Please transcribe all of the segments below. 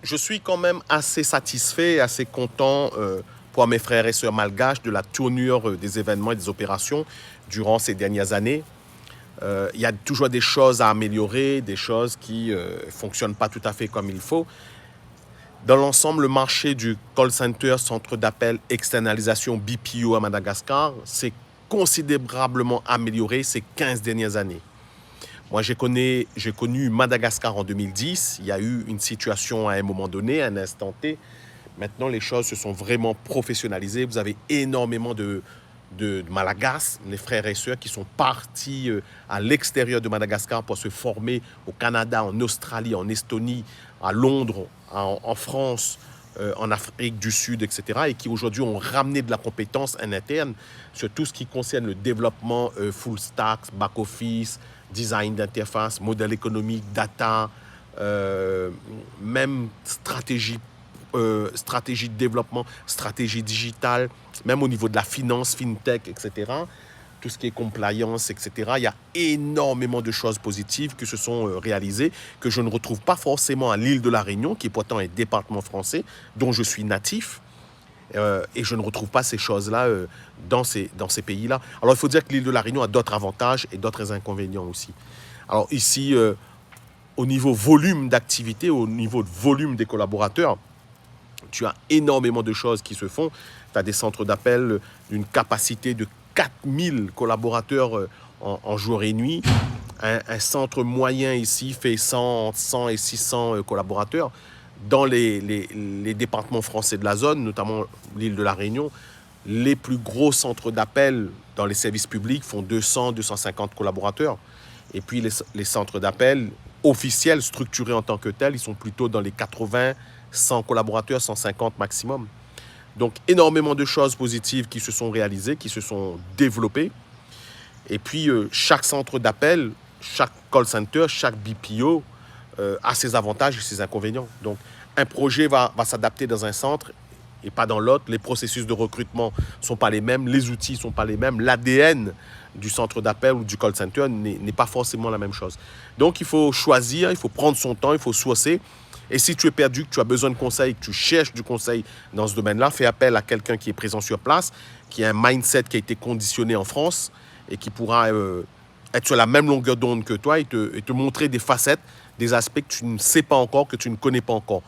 je suis quand même assez satisfait, assez content pour mes frères et sœurs malgaches de la tournure des événements et des opérations durant ces dernières années. Il y a toujours des choses à améliorer, des choses qui ne fonctionnent pas tout à fait comme il faut. Dans l'ensemble, le marché du call center, centre d'appel, externalisation BPO à Madagascar, s'est considérablement amélioré ces 15 dernières années. Moi, j'ai connu Madagascar en 2010. Il y a eu une situation à un moment donné, à un instant T. Maintenant, les choses se sont vraiment professionnalisées. Vous avez énormément de Malagas, les frères et sœurs qui sont partis à l'extérieur de Madagascar pour se former au Canada, en Australie, en Estonie, à Londres, en France, en Afrique du Sud, etc. et qui aujourd'hui ont ramené de la compétence en interne sur tout ce qui concerne le développement full stack, back office, design d'interface, modèle économique, data, même stratégie de développement, stratégie digitale, même au niveau de la finance, fintech, etc. Tout ce qui est compliance, etc. Il y a énormément de choses positives qui se sont réalisées, que je ne retrouve pas forcément à l'île de la Réunion, qui est pourtant un département français, dont je suis natif. Et je ne retrouve pas ces choses-là dans ces pays-là. Alors, il faut dire que l'île de la Réunion a d'autres avantages et d'autres inconvénients aussi. Alors, ici, au niveau volume d'activité, au niveau de volume des collaborateurs, tu as énormément de choses qui se font. Tu as des centres d'appel d'une capacité de 4000 collaborateurs en jour et nuit. Un centre moyen ici fait 100 et 600 collaborateurs. Dans les départements français de la zone, notamment l'île de la Réunion, les plus gros centres d'appel dans les services publics font 200, 250 collaborateurs. Et puis les centres d'appel officiels, structurés en tant que tels, ils sont plutôt dans les 80, 100 collaborateurs, 150 maximum. Donc énormément de choses positives qui se sont réalisées, qui se sont développées. Et puis chaque centre d'appel, chaque call center, chaque BPO a ses avantages et ses inconvénients. Donc un projet va s'adapter dans un centre et pas dans l'autre. Les processus de recrutement ne sont pas les mêmes, les outils ne sont pas les mêmes, l'ADN du centre d'appel ou du call center n'est pas forcément la même chose. Donc il faut choisir, il faut prendre son temps, il faut sourcer. Et si tu es perdu, que tu as besoin de conseils, que tu cherches du conseil dans ce domaine-là, fais appel à quelqu'un qui est présent sur place, qui a un mindset qui a été conditionné en France et qui pourra être sur la même longueur d'onde que toi et te montrer des facettes, des aspects que tu ne sais pas encore, que tu ne connais pas encore.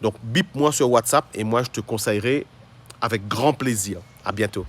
Donc, bip moi sur WhatsApp et moi, je te conseillerai avec grand plaisir. À bientôt.